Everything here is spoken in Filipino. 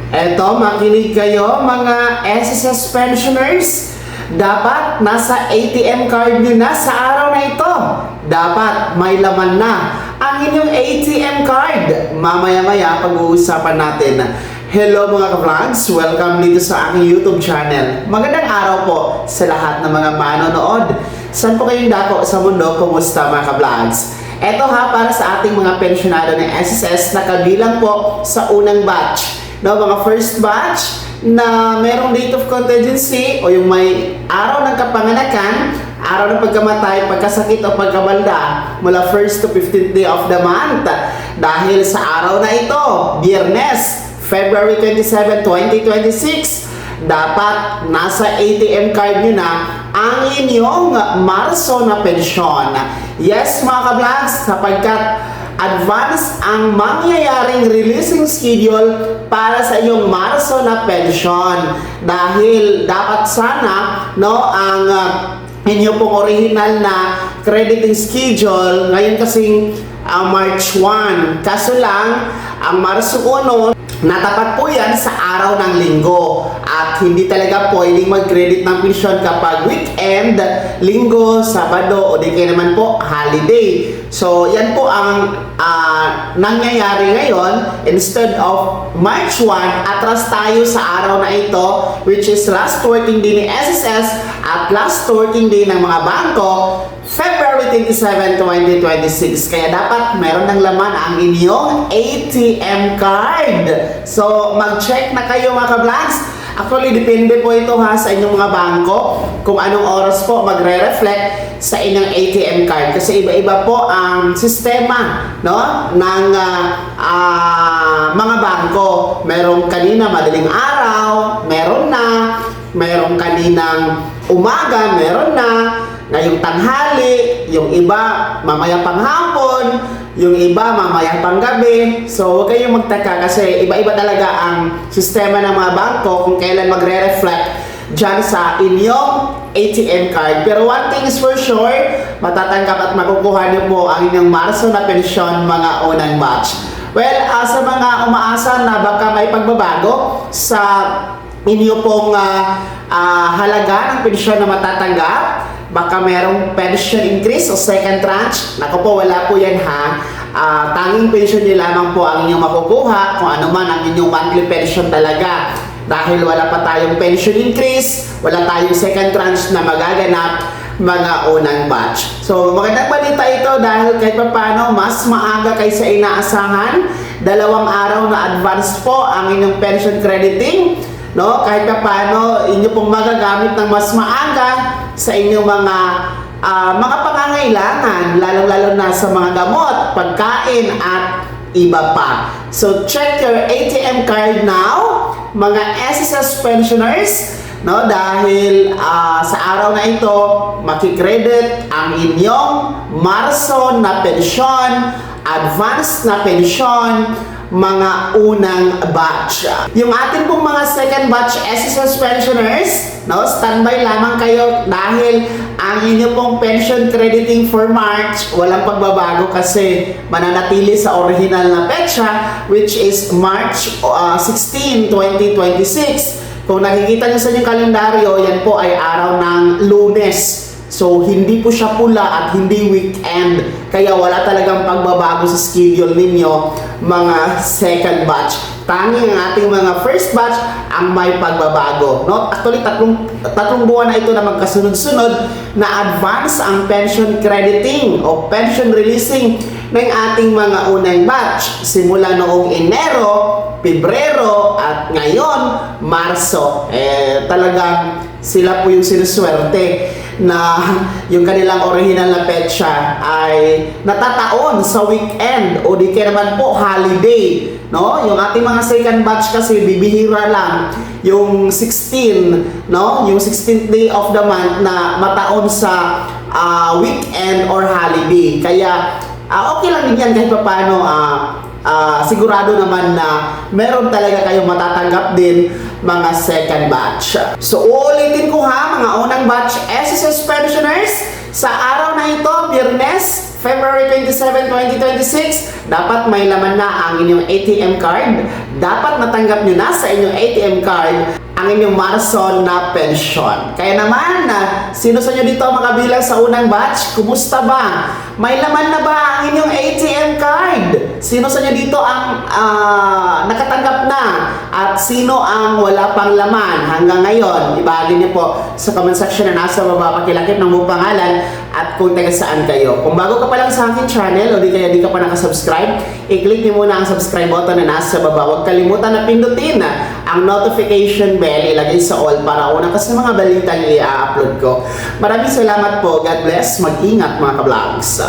Eto, makinig kayo mga SSS pensioners. Dapat nasa ATM card nyo na sa araw na ito. Dapat may laman na ang inyong ATM card. Mamaya-maya pag-uusapan natin. Hello mga ka-vlogs! Welcome dito sa aking YouTube channel. Magandang araw po sa lahat ng mga manonood. Saan po kayong dako sa mundo? Kumusta mga ka-vlogs? Eto para sa ating mga pensyonado ng SSS na kabilang po sa unang batch. No, mga first batch na merong date of contingency o yung may araw ng kapanganakan, araw ng pagkamatay, pagkasakit o pagkabalda mula 1st to 15th day of the month. Dahil sa araw na ito, Biyernes, February 27, 2026, dapat nasa ATM card nyo na ang inyong Marso na pensyon. Yes mga ka-vlogs, sapagkat advance ang mangyayaring releasing schedule para sa iyong Marso na pensyon. Dahil dapat sana ang inyo pong original na crediting schedule ngayon kasing March 1. Kaso lang, ang Marso 1, natapat po yan sa araw ng linggo at hindi talaga pwedeng mag-credit ng pensyon kapag weekend, linggo, sabado o di kaya naman po holiday. So yan po ang nangyayari ngayon. Instead of March 1, atras tayo sa araw na ito, which is last working day ni SSS at last working day ng mga bangko, February 27, 2026. Kaya dapat meron ng laman ang inyong ATM card. So, mag-check na kayo mga ka-vlogs. Actually, depende po ito sa inyong mga bangko kung anong oras po magre-reflect sa inyong ATM card. Kasi iba-iba po ang sistema ng mga bangko. Merong kanina madaling araw, merong kaninang umaga, meron na. Ngayong tanghali, yung iba mamaya pang hapon, yung iba mamaya pang gabi. So huwag kayong magtaka kasi iba-iba talaga ang sistema ng mga bangko kung kailan magre-reflect dyan sa inyong ATM card. Pero one thing is for sure, matatanggap at makukuha niyo po ang inyong Marso na pensyon mga unang batch. Well, sa mga umaasa na baka may pagbabago sa inyo pong halaga ng pensyon na matatanggap, baka merong pension increase o second tranche. Naku po, wala po yan tanging pension nyo lamang po ang inyong makukuha kung ano man ang inyong monthly pension talaga. Dahil wala pa tayong pension increase, wala tayong second tranche na magaganap mga unang batch. So magandang balita ito dahil kahit pa paano mas maaga kaysa inaasahan. 2 araw na advance po ang inyong pension crediting. Kahit pa paano, inyo pong magagamit ng mas maaga sa inyong mga pangangailangan, lalong-lalo na sa mga gamot, pagkain, at iba pa. So, check your ATM card now, mga SSS pensioners, dahil sa araw na ito, makikredit ang inyong Marso na pensyon, advance na pensyon, mga unang batch. Yung ating pong mga second batch SSS pensioners, standby lamang kayo dahil ang inyo pong pension crediting for March, walang pagbabago kasi mananatili sa original na petsa, which is March 16, 2026. Kung nakikita nyo sa inyong kalendaryo, yan po ay araw ng Lunes. So, hindi po siya pula at hindi weekend. Kaya wala talagang pagbabago sa schedule ninyo, mga second batch. Tanging ang ating mga first batch ang may pagbabago. Actually, tatlong buwan na ito na magkasunod-sunod na advance ang pension crediting o pension releasing ng ating mga unang batch. Simula noong Enero, Pebrero, at ngayon, Marso. Talagang sila po yung sinuswerte na yung kanilang original na petsa ay natataon sa weekend o di kaya naman po holiday. Yung ating mga second batch kasi bibihira lang yung 16, yung 16th day of the month na mataon sa weekend or holiday. Kaya okay lang din yan kahit pa paano sigurado naman na meron talaga kayong matatanggap din mga second batch. So uulitin ko mga unang batch SSS pensioners, sa araw na ito, Biyernes, February 27, 2026, dapat may laman na ang inyong ATM card. Dapat natanggap nyo na sa inyong ATM card ang inyong Marson na pensyon. Kaya naman, sino sa inyo dito makabilang sa unang batch? Kumusta ba? May laman na ba ang inyong ATM card? Sino sa inyo dito ang nakatanggap na? At sino ang wala pang laman hanggang ngayon? Ibahagi niyo po sa comment section na nasa baba, pakilakip ng buong pangalan at kung taga saan kayo. Kung bago ka pa lang sa aking channel o di kaya di ka pa nakasubscribe, i-click niyo muna ang subscribe button na nasa baba. Huwag kalimutan na pindutin ang notification bell, ilagay sa all para una ka sa mga balitang i-upload ko. Maraming salamat po. God bless. Mag-ingat mga ka-vlogs.